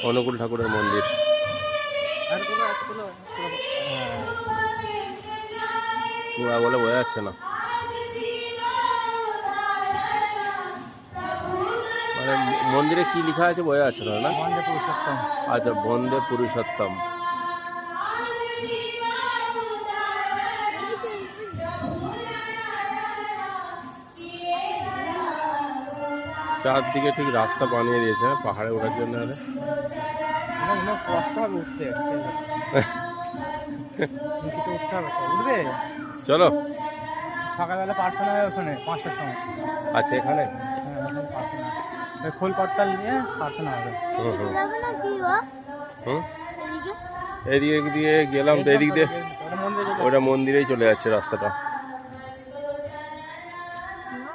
অনুকূল ঠাকুরের মন্দির। চূড়া বলে বোঝা যাচ্ছে না, মানে মন্দিরে কি লেখা আছে বোঝা যাচ্ছে না, না? বন্দে পুরুষোত্তম। আচ্ছা, বন্দে পুরুষোত্তম। চারদিকে ঠিক রাস্তা বানিয়ে দিয়েছে, হ্যাঁ, পাহাড়ে ওঠার জন্য। কষ্ট হবে উঠতে, উঠতে হবে। উঠবে চলো। সকালবেলা প্রার্থনা হয় ওখানে 5টার সময়। আচ্ছা, এখানে খোল করতাল নিয়ে প্রার্থনা হবে। এদিকে দিয়ে গেলাম তো, এদিক দিয়ে ওটা মন্দিরেই চলে যাচ্ছে রাস্তাটা।